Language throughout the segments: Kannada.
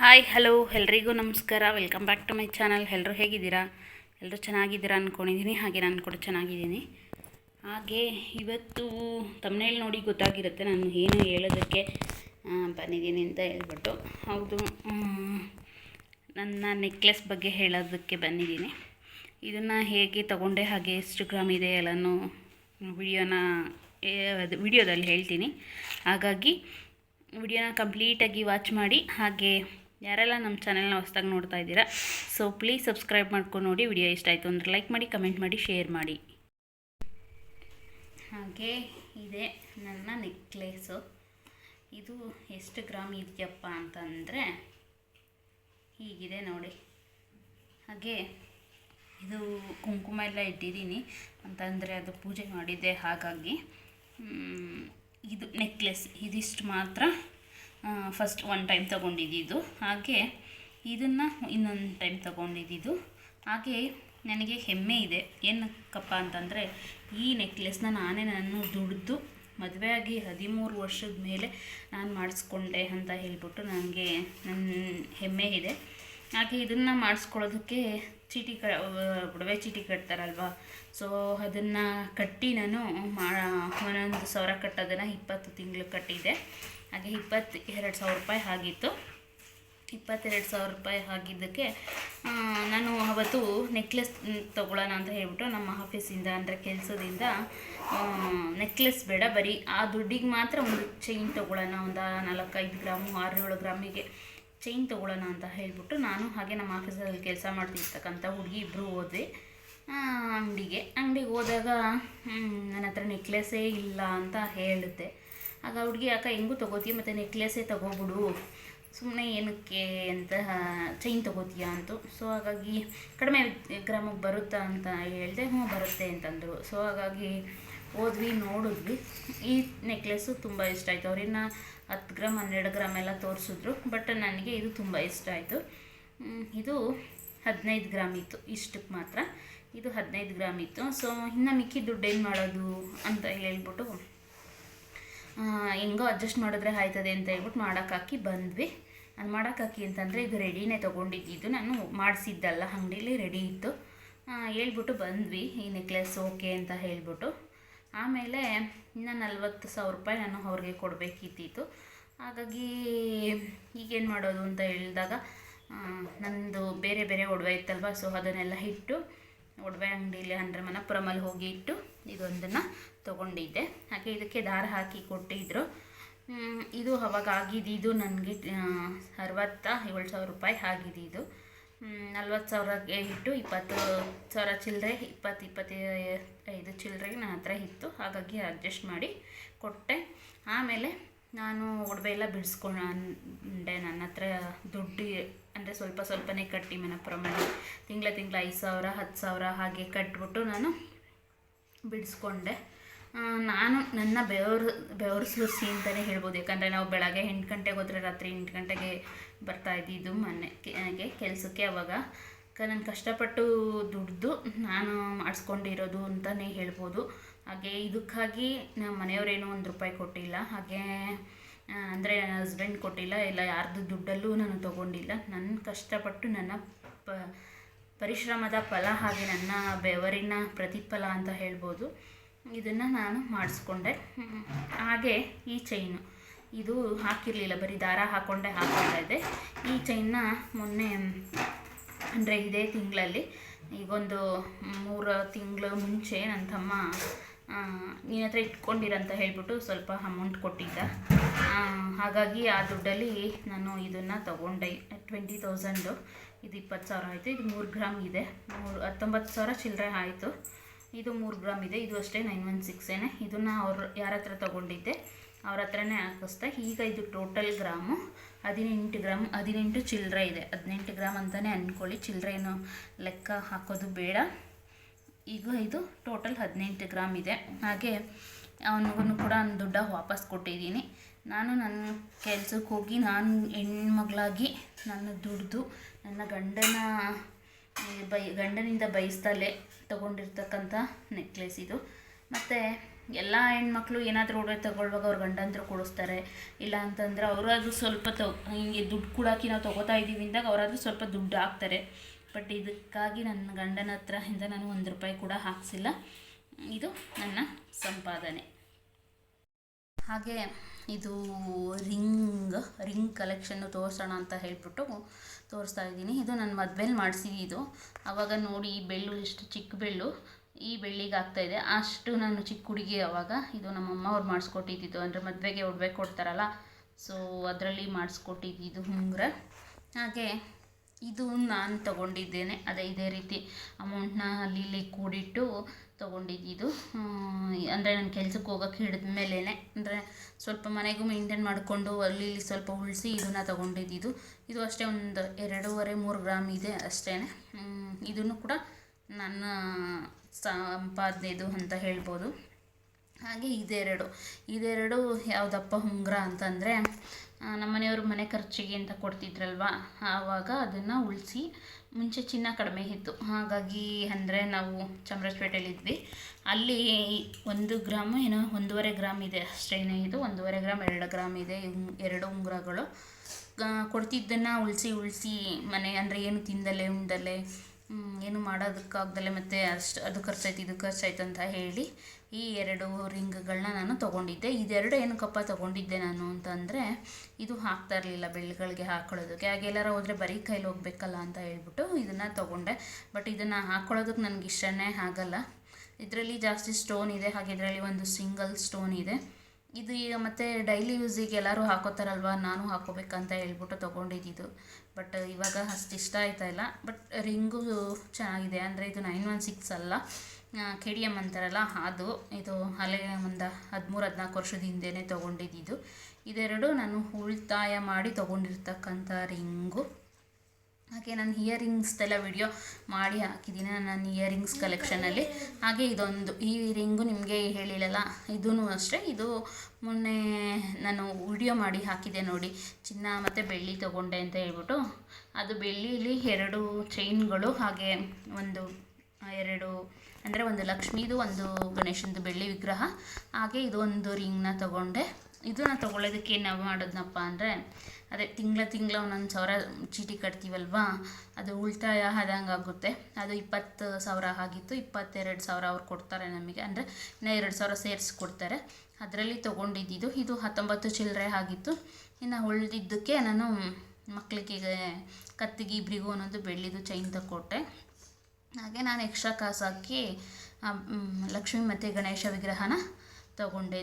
ಹಾಯ್ ಹಲೋ ಎಲ್ರಿಗೂ ನಮಸ್ಕಾರ. Welcome back to my channel. ಎಲ್ಲರೂ ಹೇಗಿದ್ದೀರಾ? ಎಲ್ಲರೂ ಚೆನ್ನಾಗಿದ್ದೀರಾ ಅಂದ್ಕೊಂಡಿದ್ದೀನಿ. ಹಾಗೆ ನಾನು ಕೂಡ ಚೆನ್ನಾಗಿದ್ದೀನಿ. ಹಾಗೆ ಇವತ್ತು ತಮ್ನೇಲ್ ನೋಡಿ ಗೊತ್ತಾಗಿರುತ್ತೆ ನಾನು ಏನು ಹೇಳೋದಕ್ಕೆ ಬಂದಿದ್ದೀನಿ ಅಂತ ಹೇಳ್ಬಿಟ್ಟು. ಹೌದು, ನನ್ನ ನೆಕ್ಲೆಸ್ ಬಗ್ಗೆ ಹೇಳೋದಕ್ಕೆ ಬಂದಿದ್ದೀನಿ. ಇದನ್ನು ಹೇಗೆ ತಗೊಂಡೆ, ಹಾಗೆ ಎಷ್ಟು ಗ್ರಾಮ್ ಇದೆ ಎಲ್ಲನೂ ವಿಡಿಯೋದಲ್ಲಿ ಹೇಳ್ತೀನಿ. ಹಾಗಾಗಿ ವಿಡಿಯೋನ ಕಂಪ್ಲೀಟಾಗಿ ವಾಚ್ ಮಾಡಿ. ಹಾಗೆ ಯಾರೆಲ್ಲ ನಮ್ಮ ಚಾನೆಲ್ನ ಹೊಸದಾಗಿ ನೋಡ್ತಾ ಇದ್ದೀರಾ, ಸೊ ಪ್ಲೀಸ್ ಸಬ್ಸ್ಕ್ರೈಬ್ ಮಾಡ್ಕೊಂಡು ನೋಡಿ. ವಿಡಿಯೋ ಇಷ್ಟ ಆಯಿತು ಅಂದರೆ ಲೈಕ್ ಮಾಡಿ, ಕಮೆಂಟ್ ಮಾಡಿ, ಶೇರ್ ಮಾಡಿ. ಹಾಗೆ ಇದೆ ನನ್ನ ನೆಕ್ಲೇಸು. ಇದು ಎಷ್ಟು ಗ್ರಾಮ್ ಇದೆಯಪ್ಪ ಅಂತಂದರೆ ಹೀಗಿದೆ ನೋಡಿ. ಹಾಗೆ ಇದು ಕುಂಕುಮ ಎಲ್ಲ ಇಟ್ಟಿದ್ದೀನಿ ಅಂತಂದರೆ ಅದು ಪೂಜೆ ಮಾಡಿದ್ದೆ. ಹಾಗಾಗಿ ಇದು ನೆಕ್ಲೆಸ್ ಇದಿಷ್ಟು ಮಾತ್ರ ಫಸ್ಟ್ ಒನ್ ಟೈಮ್ ತೊಗೊಂಡಿದ್ದು. ಹಾಗೆ ಇದನ್ನು ಇನ್ನೊಂದು ಟೈಮ್ ತೊಗೊಂಡಿದ್ದು. ಹಾಗೆ ನನಗೆ ಹೆಮ್ಮೆ ಇದೆ ಏನಕ್ಕಪ್ಪ ಅಂತಂದರೆ ಈ ನೆಕ್ಲೆಸ್ನ ನಾನು ದುಡಿದು ಮದುವೆಯಾಗಿ 13 ವರ್ಷದ ಮೇಲೆ ನಾನು ಮಾಡಿಸ್ಕೊಂಡೆ ಅಂತ ಹೇಳ್ಬಿಟ್ಟು ನನಗೆ ನನ್ನ ಹೆಮ್ಮೆ ಇದೆ. ಹಾಗೆ ಇದನ್ನು ಮಾಡಿಸ್ಕೊಳ್ಳೋದಕ್ಕೆ ಒಡವೆ ಚೀಟಿ ಕಟ್ತಾರಲ್ವ, ಸೊ ಅದನ್ನು ಕಟ್ಟಿ ನಾನು 1,000 ಕಟ್ಟೋದನ್ನು 20 ತಿಂಗಳು ಕಟ್ಟಿದ್ದೆ. ಹಾಗೆ 22,000 ರೂಪಾಯಿ ಆಗಿತ್ತು. 22,000 ರೂಪಾಯಿ ಆಗಿದ್ದಕ್ಕೆ ನಾನು ಅವತ್ತು ನೆಕ್ಲೆಸ್ ತೊಗೊಳ್ಳೋಣ ಅಂತ ಹೇಳ್ಬಿಟ್ಟು ನಮ್ಮ ಆಫೀಸಿಂದ ಅಂದರೆ ಕೆಲಸದಿಂದ ನೆಕ್ಲೆಸ್ ಬೇಡ, ಬರೀ ಆ ದುಡ್ಡಿಗೆ ಮಾತ್ರ ಒಂದು ಚೈನ್ ತೊಗೊಳ್ಳೋಣ, ಒಂದು 4-5 ಗ್ರಾಮು 6-7 ಗ್ರಾಮಿಗೆ ಚೈನ್ ತೊಗೊಳ್ಳೋಣ ಅಂತ ಹೇಳ್ಬಿಟ್ಟು ನಾನು ಹಾಗೆ ನಮ್ಮ ಆಫೀಸಲ್ಲಿ ಕೆಲಸ ಮಾಡ್ತಿರ್ತಕ್ಕಂಥ ಹುಡುಗಿ ಇಬ್ಬರು ಹೋದ್ವಿ ಅಂಗಡಿಗೆ ಹೋದಾಗ ನನ್ನ ಹತ್ರ ನೆಕ್ಲೆಸ್ಸೇ ಇಲ್ಲ ಅಂತ ಹೇಳಿದೆ. ಆಗ ಹುಡುಗಿ ಅಕ್ಕ ಹೆಂಗೂ ತೊಗೋತೀಯ, ಮತ್ತು ನೆಕ್ಲೆಸ್ಸೇ ತೊಗೋಬಿಡು, ಸುಮ್ಮನೆ ಏನಕ್ಕೆ ಅಂತ ಚೈನ್ ತೊಗೋತೀಯ ಅಂತು. ಸೊ ಹಾಗಾಗಿ ಕಡಿಮೆ ಗ್ರಾಮಿಗೆ ಬರುತ್ತಾ ಅಂತ ಹೇಳಿದೆ. ಬರುತ್ತೆ ಅಂತಂದರು. ಸೊ ಹಾಗಾಗಿ ಹೋದ್ವಿ, ನೋಡಿದ್ವಿ. ಈ ನೆಕ್ಲೆಸ್ಸು ತುಂಬ ಇಷ್ಟ ಆಯಿತು. ಅವ್ರಿನ್ನ 10 ಗ್ರಾಮ್ 12 ಗ್ರಾಮ್ ಎಲ್ಲ ತೋರಿಸಿದ್ರು, ಬಟ್ ನನಗೆ ಇದು ತುಂಬ ಇಷ್ಟ ಆಯಿತು. ಇದು 15 ಗ್ರಾಮ್ ಇತ್ತು, ಇಷ್ಟಕ್ಕೆ ಮಾತ್ರ. ಇದು 15 ಗ್ರಾಮ್ ಇತ್ತು. ಸೊ ಇನ್ನು ಮಿಕ್ಕಿ ದುಡ್ಡು ಏನು ಮಾಡೋದು ಅಂತ ಹೇಳ್ಬಿಟ್ಟು ಹೆಂಗೋ ಅಡ್ಜಸ್ಟ್ ಮಾಡಿದ್ರೆ ಆಯ್ತದೆ ಅಂತ ಹೇಳ್ಬಿಟ್ಟು ಮಾಡೋಕ್ಕಾಕಿ ಬಂದ್ವಿ. ಅದು ಮಾಡೋಕ್ಕಾಕಿ ಅಂತಂದರೆ ಇದು ರೆಡಿನೇ ತೊಗೊಂಡಿದ್ದು, ನಾನು ಮಾಡಿಸಿದ್ದಲ್ಲ, ಅಂಗಡೀಲಿ ರೆಡಿ ಇತ್ತು. ಹೇಳ್ಬಿಟ್ಟು ಬಂದ್ವಿ ಈ ನೆಕ್ಲೆಸ್ ಓಕೆ ಅಂತ ಹೇಳ್ಬಿಟ್ಟು. ಆಮೇಲೆ ಇನ್ನು 40,000 ರೂಪಾಯಿ ನಾನು ಅವ್ರಿಗೆ ಕೊಡಬೇಕಿತ್ತು. ಹಾಗಾಗಿ ಈಗೇನು ಮಾಡೋದು ಅಂತ ಹೇಳಿದಾಗ ನನ್ನದು ಬೇರೆ ಬೇರೆ ಒಡವೆ ಇತ್ತಲ್ವ, ಸೊ ಅದನ್ನೆಲ್ಲ ಇಟ್ಟು ಒಡವೆ ಅಂಗಡಿಲಿ ಅಂದರೆ ಮನಪುರಮಲ್ಲಿ ಹೋಗಿ ಇಟ್ಟು ಇದೊಂದನ್ನು ತೊಗೊಂಡಿದ್ದೆ. ಹಾಗೆ ಇದಕ್ಕೆ ದಾರ ಹಾಕಿ ಕೊಟ್ಟಿದ್ದರು. ಇದು ಅವಾಗ ಆಗಿದ್ದು ನನಗೆ 67,000 ರೂಪಾಯಿ ಆಗಿದ್ದು. 40,000ಗೆ ಇಟ್ಟು 20,000 ಚಿಲ್ಲರೆ 20-25 ಚಿಲ್ಲರೆಗೆ ನನ್ನ ಹತ್ರ ಇತ್ತು. ಹಾಗಾಗಿ ಅಡ್ಜಸ್ಟ್ ಮಾಡಿ ಕೊಟ್ಟೆ. ಆಮೇಲೆ ನಾನು ಒಡವೆ ಎಲ್ಲ ಬಿಡಿಸ್ಕೊಂಡೆ. ನನ್ನ ಹತ್ರ ದುಡ್ಡು ಅಂದರೆ ಸ್ವಲ್ಪನೇ ಕಟ್ಟಿ ಮನಪುರಮಲ್ಲಿ ತಿಂಗಳ 5,000 10,000 ಹಾಗೆ ಕಟ್ಬಿಟ್ಟು ನಾನು ಬಿಡಿಸ್ಕೊಂಡೆ. ನಾನು ನನ್ನ ಬೆವರು ಸುರಿಸಿ ಅಂತಲೇ ಹೇಳ್ಬೋದು. ಯಾಕಂದರೆ ನಾವು ಬೆಳಗ್ಗೆ 8 ಗಂಟೆಗೆ ಹೋದರೆ ರಾತ್ರಿ 8 ಗಂಟೆಗೆ ಬರ್ತಾಯಿದ್ದು ಮನೆಗೆ ಕೆಲಸಕ್ಕೆ. ಅವಾಗ ನಾನು ಕಷ್ಟಪಟ್ಟು ದುಡ್ದು ನಾನು ಮಾಡಿಸ್ಕೊಂಡಿರೋದು ಅಂತಲೇ ಹೇಳ್ಬೋದು. ಹಾಗೆ ಇದಕ್ಕಾಗಿ ನಮ್ಮ ಮನೆಯವರೇನೋ ₹1 ಕೊಟ್ಟಿಲ್ಲ, ಹಾಗೆ ಅಂದರೆ ನನ್ನ ಹಸ್ಬೆಂಡ್ ಕೊಟ್ಟಿಲ್ಲ, ಇಲ್ಲ ಯಾರ್ದು ದುಡ್ಡಲ್ಲೂ ನಾನು ತೊಗೊಂಡಿಲ್ಲ. ನನ್ನ ಕಷ್ಟಪಟ್ಟು ನನ್ನ ಪರಿಶ್ರಮದ ಫಲ, ಹಾಗೆ ನನ್ನ ಬೆವರಿನ ಪ್ರತಿಫಲ ಅಂತ ಹೇಳ್ಬೋದು. ಇದನ್ನು ನಾನು ಮಾಡಿಸ್ಕೊಂಡೆ. ಹಾಗೆ ಈ ಚೈನು ಇದು ಹಾಕಿರಲಿಲ್ಲ, ಬರೀ ದಾರ ಹಾಕ್ಕೊಂಡೇ ಹಾಕ್ಕೊಳ್ತಾ ಇದ್ದೆ. ಈ ಚೈನ್ನ ಮೊನ್ನೆ ಅಂದರೆ ಇದೇ ತಿಂಗಳಲ್ಲಿ ಈಗೊಂದು 3 ತಿಂಗಳು ಮುಂಚೆ ನನ್ನ ತಮ್ಮ ನಿನ್ನ ಹತ್ರ ಇಟ್ಕೊಂಡಿರಂತ ಹೇಳ್ಬಿಟ್ಟು ಸ್ವಲ್ಪ ಅಮೌಂಟ್ ಕೊಟ್ಟಿದ್ದ. ಹಾಗಾಗಿ ಆ ದುಡ್ಡಲ್ಲಿ ನಾನು ಇದನ್ನು ತೊಗೊಂಡೆ. 20,000 ಇದು 20,000 ಆಯಿತು. ಇದು 3 ಗ್ರಾಮ್ ಇದೆ, 19,000 ಚಿಲ್ಲರೆ ಆಯಿತು. ಇದು 3 ಗ್ರಾಮ್ ಇದೆ. ಇದು ಅಷ್ಟೇ 916. ಇದನ್ನು ಅವ್ರು ಯಾರ ಹತ್ರ ತೊಗೊಂಡಿದ್ದೆ ಅವ್ರ ಹತ್ರನೇ ಹಾಕಿಸ್ದೆ. ಈಗ ಇದು ಟೋಟಲ್ ಗ್ರಾಮು 18 ಗ್ರಾಮ್ 18 ಚಿಲ್ಲರೆ ಇದೆ. 18 ಗ್ರಾಮ್ ಅಂತಲೇ ಅಂದ್ಕೊಳ್ಳಿ, ಚಿಲ್ಲರೆಯನ್ನು ಲೆಕ್ಕ ಹಾಕೋದು ಬೇಡ. ಈಗ ಇದು ಟೋಟಲ್ 18 ಗ್ರಾಮ್ ಇದೆ. ಹಾಗೆ ಅವನಿಗೂ ಕೂಡ ದುಡ್ಡು ವಾಪಸ್ ಕೊಟ್ಟಿದ್ದೀನಿ. ನಾನು ನನ್ನ ಕೆಲಸಕ್ಕೆ ಹೋಗಿ ನಾನು ಹೆಣ್ಮಗಳಾಗಿ ನನ್ನ ದುಡ್ದು ನನ್ನ ಗಂಡನಿಂದ ಬಯಸ್ತಲೇ ತೊಗೊಂಡಿರ್ತಕ್ಕಂಥ ನೆಕ್ಲೆಸ್ ಇದು. ಮತ್ತು ಎಲ್ಲ ಹೆಣ್ಮಕ್ಳು ಏನಾದರೂ ಒಡವೆ ತಗೊಳ್ಳುವಾಗ ಅವ್ರ ಗಂಡಂದ್ರು ಕೊಡಿಸ್ತಾರೆ, ಇಲ್ಲ ಅಂತಂದರೆ ಅವರಾದ್ರೂ ಸ್ವಲ್ಪ ಹಿಂಗೆ ದುಡ್ಡು ಕೊಡೋಕೆ ನಾವು ತೊಗೋತಾ ಇದ್ದೀವಿ ಅಂದಾಗ ಅವರಾದ್ರೂ ಸ್ವಲ್ಪ ದುಡ್ಡು ಹಾಕ್ತಾರೆ. ಬಟ್ ಇದಕ್ಕಾಗಿ ನನ್ನ ಗಂಡನ ಹತ್ರದಿಂದ ನಾನು 1 ರೂಪಾಯಿ ಕೂಡ ಹಾಕ್ಸಿಲ್ಲ. ಇದು ನನ್ನ ಸಂಪಾದನೆ. ಹಾಗೆ ಇದು ರಿಂಗ್ ಕಲೆಕ್ಷನ್ನು ತೋರಿಸೋಣ ಅಂತ ಹೇಳ್ಬಿಟ್ಟು ತೋರಿಸ್ತಾ ಇದ್ದೀನಿ. ಇದು ನನ್ನ ಮದುವೆಲಿ ಮಾಡಿಸಿದ್ದು. ಆವಾಗ ನೋಡಿ ಈ ಬೆಳ್ಳು ಎಷ್ಟು ಚಿಕ್ಕ ಬೆಳ್ಳು ಈ ಬೆಳ್ಳಿಗೆ ಆಗ್ತಾಯಿದೆ, ಅಷ್ಟು ನಾನು ಚಿಕ್ಕ ಹುಡುಗಿ ಆವಾಗ. ಇದು ನಮ್ಮಮ್ಮ ಅವ್ರು ಮಾಡಿಸ್ಕೊಟ್ಟಿದ್ದು, ಅಂದರೆ ಮದುವೆಗೆ ಒಡವೆ ಕೊಡ್ತಾರಲ್ಲ, ಸೊ ಅದರಲ್ಲಿ ಮಾಡಿಸ್ಕೊಟ್ಟಿದ್ದು ಉಂಗುರ. ಹಾಗೆ ಇದು ನಾನು ತೊಗೊಂಡಿದ್ದೇನೆ, ಇದೇ ರೀತಿ ಅಮೌಂಟ್ನ ಅಲ್ಲಿ ಕೂಡಿಟ್ಟು ತೊಗೊಂಡಿದ್ದು. ಅಂದರೆ ನಾನು ಕೆಲ್ಸಕ್ಕೆ ಹೋಗೋಕ್ಕೆ ಹಿಡಿದ ಮೇಲೇ, ಅಂದರೆ ಸ್ವಲ್ಪ ಮನೆಗೂ ಮೇಂಟೈನ್ ಮಾಡಿಕೊಂಡು ಅಲ್ಲಿ ಸ್ವಲ್ಪ ಉಳಿಸಿ ಇದನ್ನು ತೊಗೊಂಡಿದ್ದು. ಇದು ಅಷ್ಟೇ ಒಂದು 2.5-3 ಗ್ರಾಮ್ ಇದೆ ಅಷ್ಟೇ. ಇದನ್ನು ಕೂಡ ನನ್ನ ಸಂಪಾದನೆದು ಅಂತ ಹೇಳ್ಬೋದು. ಹಾಗೆ ಇದೆರಡು ಯಾವುದಪ್ಪ ಉಂಗುರ ಅಂತಂದರೆ, ನಮ್ಮನೆಯವರು ಮನೆ ಖರ್ಚಿಗೆ ಅಂತ ಕೊಡ್ತಿದ್ರಲ್ವ, ಆವಾಗ ಅದನ್ನು ಉಳಿಸಿ. ಮುಂಚೆ ಚಿನ್ನ ಕಡಿಮೆ ಇತ್ತು, ಹಾಗಾಗಿ ಅಂದರೆ ನಾವು ಚಾಮರಾಜಪೇಟೆಯಲ್ಲಿದ್ವಿ, ಅಲ್ಲಿ 1 ಗ್ರಾಮ್ ಏನೋ 1.5 ಗ್ರಾಮ್ ಇದೆ ಅಷ್ಟೇ. ಇದು 1.5 ಗ್ರಾಮ್ 2 ಗ್ರಾಮ್ ಇದೆ 2 ಉಂಗುರಗಳು. ಕೊಡ್ತಿದ್ದನ್ನು ಉಳಿಸಿ ಮನೆ ಅಂದರೆ ಏನು ತಿಂದಲೇ ಉಂಡಲ್ಲೇ ಏನು ಮಾಡೋದಕ್ಕಾಗ್ದಲೇ ಮತ್ತು ಅದು ಖರ್ಚಾಯ್ತು ಇದು ಖರ್ಚಾಯ್ತು ಅಂತ ಹೇಳಿ ಈ 2 ರಿಂಗ್ಗಳನ್ನ ನಾನು ತೊಗೊಂಡಿದ್ದೆ. ಇದೆರಡು ಏನಕ್ಕಪ್ಪ ತೊಗೊಂಡಿದ್ದೆ ನಾನು ಅಂತಂದರೆ, ಇದು ಹಾಕ್ತಾ ಇರಲಿಲ್ಲ ಬೆಳ್ಳಿಗಳಿಗೆ ಹಾಕ್ಕೊಳ್ಳೋದಕ್ಕೆ. ಹಾಗೆ ಎಲ್ಲಾರ ಹೋದರೆ ಬರೀ ಕೈಲಿ ಹೋಗ್ಬೇಕಲ್ಲ ಅಂತ ಹೇಳ್ಬಿಟ್ಟು ಇದನ್ನು ತೊಗೊಂಡೆ. ಬಟ್ ಇದನ್ನು ಹಾಕ್ಕೊಳ್ಳೋದಕ್ಕೆ ನನಗೆ ಇಷ್ಟನೇ ಆಗಲ್ಲ. ಇದರಲ್ಲಿ ಜಾಸ್ತಿ ಸ್ಟೋನ್ ಇದೆ, ಹಾಗೆ ಇದರಲ್ಲಿ ಒಂದು ಸಿಂಗಲ್ ಸ್ಟೋನ್ ಇದೆ. ಇದು ಈಗ ಮತ್ತು ಡೈಲಿ ಯೂಸಿಗೆ ಎಲ್ಲರೂ ಹಾಕೋತಾರಲ್ವ, ನಾನು ಹಾಕೋಬೇಕಂತ ಹೇಳ್ಬಿಟ್ಟು ತೊಗೊಂಡಿದ್ದು. ಬಟ್ ಇವಾಗ ಅಷ್ಟು ಇಷ್ಟ ಆಯ್ತಾಯಿಲ್ಲ. ಬಟ್ ರಿಂಗು ಚೆನ್ನಾಗಿದೆ, ಅಂದರೆ ಇದು 916 ಅಲ್ಲ, KDM ಅಂತಾರಲ್ಲ ಅದು. ಇದು ಅಲ್ಲೇ ಒಂದು 13-14 ವರ್ಷದ ಹಿಂದೆಯೇ ತೊಗೊಂಡಿದ್ದು. ಇದೆರಡು ನಾನು ಉಳಿತಾಯ ಮಾಡಿ ತೊಗೊಂಡಿರ್ತಕ್ಕಂಥ ರಿಂಗು. ಹಾಗೆ ನಾನು ಇಯರಿಂಗ್ಸ್ದೆಲ್ಲ ವಿಡಿಯೋ ಮಾಡಿ ಹಾಕಿದ್ದೀನಿ ನನ್ನ ಇಯರಿಂಗ್ಸ್ ಕಲೆಕ್ಷನಲ್ಲಿ. ಹಾಗೆ ಈ ರಿಂಗು ನಿಮಗೆ ಹೇಳಿಲ್ಲಲ್ಲ, ಇದೂ ಅಷ್ಟೇ. ಇದು ಮೊನ್ನೆ ನಾನು ವಿಡಿಯೋ ಮಾಡಿ ಹಾಕಿದ್ದೆ ನೋಡಿ, ಚಿನ್ನ ಮತ್ತು ಬೆಳ್ಳಿ ತೊಗೊಂಡೆ ಅಂತ ಹೇಳ್ಬಿಟ್ಟು. ಅದು ಬೆಳ್ಳಿಲಿ 2 ಚೈನ್ಗಳು, ಹಾಗೆ ಒಂದು 2 ಅಂದರೆ ಒಂದು ಲಕ್ಷ್ಮೀದು ಒಂದು ಗಣೇಶಂದು ಬೆಳ್ಳಿ ವಿಗ್ರಹ, ಹಾಗೆ ಇದು ಒಂದು ರಿಂಗ್ನ ತೊಗೊಂಡೆ. ಇದನ್ನು ತೊಗೊಳ್ಳೋದಕ್ಕೆ ನಾವು ಮಾಡೋದನ್ನಪ್ಪ ಅಂದರೆ, ಅದೇ ತಿಂಗಳ 1,000 ಚೀಟಿ ಕಟ್ತೀವಲ್ವಾ, ಅದು ಉಳಿತಾಯ ಆದಂಗೆ ಆಗುತ್ತೆ. ಅದು 20,000 ಆಗಿತ್ತು, 22,000 ಅವ್ರು ಕೊಡ್ತಾರೆ ನಮಗೆ, ಅಂದರೆ ಇನ್ನೂ 2,000 ಸೇರಿಸ್ಕೊಡ್ತಾರೆ. ಅದರಲ್ಲಿ ತೊಗೊಂಡಿದ್ದು. ಇದು 19 ಚಿಲ್ಲರೆ ಆಗಿತ್ತು. ಇನ್ನು ಉಳಿದಿದ್ದಕ್ಕೆ ನಾನು ಮಕ್ಕಳಿಗೆ ಕತ್ತಿಗೆ ಇಬ್ಬರಿಗೂ ಒಂದೊಂದು ಬೆಳ್ಳಿದು ಚೈನ್ ತಗೊಟ್ಟೆ. ಹಾಗೆ ನಾನು ಎಕ್ಸ್ಟ್ರಾ ಕಾಸು ಹಾಕಿ ಲಕ್ಷ್ಮಿ ಮತ್ತು ಗಣೇಶ ವಿಗ್ರಹನ ತೊಗೊಂಡೆ.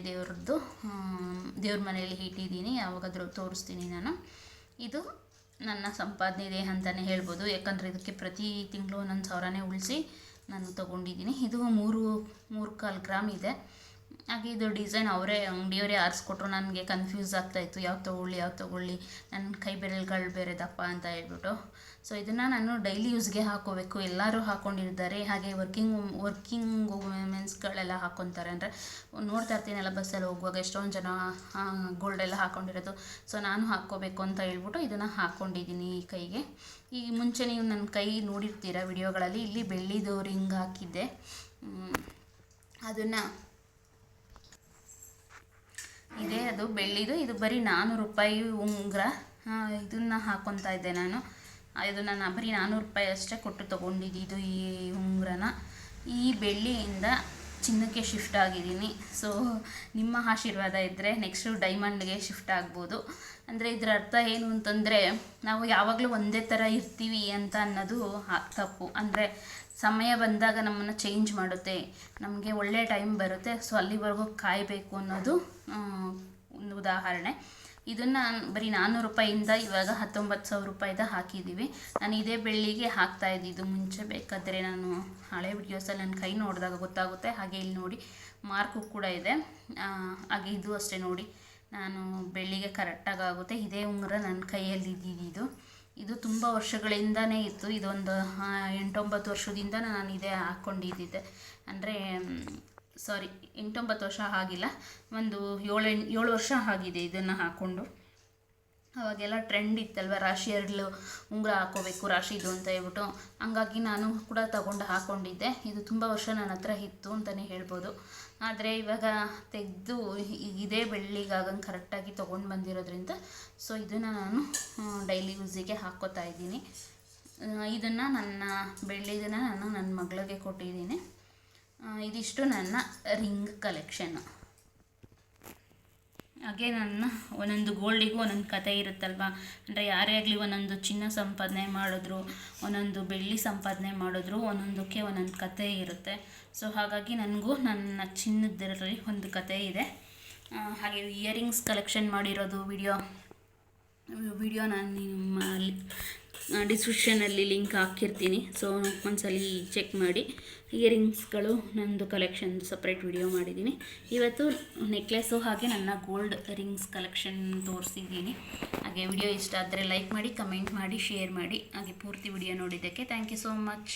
ದೇವ್ರ ಮನೆಯಲ್ಲಿ ಇಟ್ಟಿದ್ದೀನಿ, ಯಾವಾಗಾದರೂ ತೋರಿಸ್ತೀನಿ ನಾನು. ಇದು ನನ್ನ ಸಂಪಾದನೆ ಇದೆ ಅಂತಲೇ ಹೇಳ್ಬೋದು, ಯಾಕಂದರೆ ಇದಕ್ಕೆ ಪ್ರತಿ ತಿಂಗಳು 1,000ನೇ ಉಳಿಸಿ ನಾನು ತೊಗೊಂಡಿದ್ದೀನಿ. ಇದು 3.25 ಗ್ರಾಮ್ ಇದೆ. ಹಾಗೆ ಇದು ಡಿಸೈನ್ ಅಂಗಡಿಯವರೇ ಆರಿಸ್ಕೊಟ್ರು. ನನಗೆ ಕನ್ಫ್ಯೂಸ್ ಆಗ್ತಾಯಿತ್ತು, ಯಾವ್ದು ತೊಗೊಳ್ಳಿ, ನನ್ನ ಕೈ ಬೆರಳುಗಳು ಬೇರೆ ದಪ್ಪ ಅಂತ ಹೇಳ್ಬಿಟ್ಟು. ಸೊ ಇದನ್ನು ನಾನು ಡೈಲಿ ಯೂಸ್ಗೆ ಹಾಕೋಬೇಕು, ಎಲ್ಲರೂ ಹಾಕ್ಕೊಂಡಿರ್ತಾರೆ. ಹಾಗೆ ವರ್ಕಿಂಗ್ ವುಮೆನ್ಸ್ಗಳೆಲ್ಲ ಹಾಕ್ಕೊತಾರೆ. ಅಂದರೆ ನೋಡ್ತಾ ಇರ್ತೀನಲ್ಲ ಬಸ್ಸಲ್ಲಿ ಹೋಗುವಾಗ ಎಷ್ಟೊಂದು ಜನ ಗೋಲ್ಡೆಲ್ಲ ಹಾಕ್ಕೊಂಡಿರೋದು. ಸೊ ನಾನು ಹಾಕ್ಕೋಬೇಕು ಅಂತ ಹೇಳ್ಬಿಟ್ಟು ಇದನ್ನು ಹಾಕ್ಕೊಂಡಿದ್ದೀನಿ ಈ ಕೈಗೆ. ಈ ಮುಂಚೆ ನೀವು ನನ್ನ ಕೈ ನೋಡಿರ್ತೀರ ವಿಡಿಯೋಗಳಲ್ಲಿ, ಇಲ್ಲಿ ಬೆಳ್ಳಿದು ರಿಂಗ್ ಹಾಕಿದ್ದೆ. ಅದನ್ನು ಅದು ಬೆಳ್ಳಿದು. ಇದು ಬರೀ 400 ರೂಪಾಯಿ ಉಂಗುರ. ಇದನ್ನು ಹಾಕ್ಕೊತಾ ಇದ್ದೆ ನಾನು. ನಾನು ಬರೀ 400 ರೂಪಾಯಿ ಅಷ್ಟೇ ಕೊಟ್ಟು ತೊಗೊಂಡಿದ್ದು ಈ ಉಂಗುರನ. ಈ ಬೆಳ್ಳಿಯಿಂದ ಚಿನ್ನಕ್ಕೆ ಶಿಫ್ಟ್ ಆಗಿದ್ದೀನಿ. ಸೊ ನಿಮ್ಮ ಆಶೀರ್ವಾದ ಇದ್ದರೆ ನೆಕ್ಸ್ಟು ಡೈಮಂಡ್ಗೆ ಶಿಫ್ಟ್ ಆಗ್ಬೋದು. ಅಂದರೆ ಇದರ ಅರ್ಥ ಏನು ಅಂತಂದರೆ, ನಾವು ಯಾವಾಗಲೂ ಒಂದೇ ಥರ ಇರ್ತೀವಿ ಅಂತ ಅನ್ನೋದು ತಪ್ಪು. ಅಂದರೆ ಸಮಯ ಬಂದಾಗ ನಮ್ಮನ್ನು ಚೇಂಜ್ ಮಾಡುತ್ತೆ, ನಮಗೆ ಒಳ್ಳೆಯ ಟೈಮ್ ಬರುತ್ತೆ. ಸೊ ಅಲ್ಲಿವರೆಗೂ ಕಾಯಬೇಕು ಅನ್ನೋದು ಒಂದು ಉದಾಹರಣೆ. ಇದನ್ನು ಬರೀ 400 ರೂಪಾಯಿಂದ ಇವಾಗ 19,000 ರೂಪಾಯಿದ ಹಾಕಿದ್ದೀವಿ. ನಾನು ಇದೇ ಬೆಳ್ಳಿಗೆ ಹಾಕ್ತಾ ಇದ್ದಿದ್ದು ಮುಂಚೆ. ಬೇಕಾದರೆ ನಾನು ಹಳೆ ವಿಡಿಯೋಸಲ್ಲಿ ನನ್ನ ಕೈ ನೋಡಿದಾಗ ಗೊತ್ತಾಗುತ್ತೆ. ಹಾಗೆ ಇಲ್ಲಿ ನೋಡಿ ಮಾರ್ಕು ಕೂಡ ಇದೆ. ಹಾಗೆ ಇದು ಅಷ್ಟೇ ನೋಡಿ, ನಾನು ಬೆಳ್ಳಿಗೆ ಕರೆಕ್ಟಾಗಿ ಆಗುತ್ತೆ. ಇದೇ ಉಂಗುರ ನನ್ನ ಕೈಯಲ್ಲಿ ಇದ್ದಿದ್ದು. ಇದು ತುಂಬ ವರ್ಷಗಳಿಂದನೇ ಇತ್ತು. ಇದೊಂದು 8-9 ವರ್ಷದಿಂದ ನಾನು ಇದೇ ಹಾಕ್ಕೊಂಡಿದ್ದಿದ್ದೆ. ಅಂದರೆ 8-9 ವರ್ಷ ಆಗಿಲ್ಲ, ಒಂದು 7 ವರ್ಷ ಆಗಿದೆ ಇದನ್ನು ಹಾಕ್ಕೊಂಡು. ಅವಾಗೆಲ್ಲ ಟ್ರೆಂಡ್ ಇತ್ತಲ್ವ, ರಾಶಿಯರ್ಲು ಉಂಗುರ ಹಾಕ್ಕೋಬೇಕು ರಾಶಿದು ಅಂತ ಹೇಳ್ಬಿಟ್ಟು. ಹಂಗಾಗಿ ನಾನು ಕೂಡ ತಗೊಂಡು ಹಾಕ್ಕೊಂಡಿದ್ದೆ. ಇದು ತುಂಬ ವರ್ಷ ನನ್ನ ಹತ್ರ ಇತ್ತು ಅಂತಲೇ ಹೇಳ್ಬೋದು. ಆದರೆ ಇವಾಗ ತೆಗೆದು ಇದೇ ಬೆಳ್ಳಿಗಾಗಂಗೆ ಕರೆಕ್ಟಾಗಿ ತೊಗೊಂಡು ಬಂದಿರೋದ್ರಿಂದ ಸೊ ಇದನ್ನು ನಾನು ಡೈಲಿ ಯೂಸಿಗೆ ಹಾಕ್ಕೋತಾ ಇದ್ದೀನಿ. ಇದನ್ನು ಬೆಳ್ಳಿದನ್ನು ನಾನು ನನ್ನ ಮಗಳಿಗೆ ಕೊಟ್ಟಿದ್ದೀನಿ. ಇದಿಷ್ಟು ನನ್ನ ರಿಂಗ್ ಕಲೆಕ್ಷನ್ನು. ಹಾಗೆ ನನ್ನ ಒಂದೊಂದು ಗೋಲ್ಡಿಗೂ ಒಂದೊಂದು ಕತೆ ಇರುತ್ತಲ್ವ. ಅಂದರೆ ಯಾರೇ ಆಗಲಿ ಒಂದೊಂದು ಚಿನ್ನ ಸಂಪಾದನೆ ಮಾಡಿದ್ರು, ಒಂದೊಂದು ಬೆಳ್ಳಿ ಸಂಪಾದನೆ ಮಾಡಿದ್ರು, ಒಂದೊಂದಕ್ಕೆ ಒಂದೊಂದು ಕತೆ ಇರುತ್ತೆ. ಸೊ ಹಾಗಾಗಿ ನನಗೂ ನನ್ನ ಚಿನ್ನದರಲ್ಲಿ ಒಂದು ಕತೆ ಇದೆ. ಹಾಗೆ ಇಯರಿಂಗ್ಸ್ ಕಲೆಕ್ಷನ್ ಮಾಡಿರೋದು ವಿಡಿಯೋ ನಾನು ನಿಮ್ಮ ಡಿಸ್ಕ್ರಿಪ್ಷನಲ್ಲಿ ಲಿಂಕ್ ಹಾಕಿರ್ತೀನಿ. ಸೊ ಒಂದ್ಸಲಿ ಚೆಕ್ ಮಾಡಿ. ಇಯರಿಂಗ್ಸ್ಗಳು ನಂದು ಕಲೆಕ್ಷನ್ ಸಪ್ರೇಟ್ ವಿಡಿಯೋ ಮಾಡಿದ್ದೀನಿ. ಇವತ್ತು ನೆಕ್ಲೆಸ್ಸು ಹಾಗೆ ನನ್ನ ಗೋಲ್ಡ್ ರಿಂಗ್ಸ್ ಕಲೆಕ್ಷನ್ ತೋರಿಸಿದ್ದೀನಿ. ಹಾಗೆ ವಿಡಿಯೋ ಇಷ್ಟ ಆದರೆ ಲೈಕ್ ಮಾಡಿ, ಕಮೆಂಟ್ ಮಾಡಿ, ಶೇರ್ ಮಾಡಿ. ಹಾಗೆ ಪೂರ್ತಿ ವಿಡಿಯೋ ನೋಡಿದ್ದಕ್ಕೆ ಥ್ಯಾಂಕ್ ಯು ಸೋ ಮಚ್.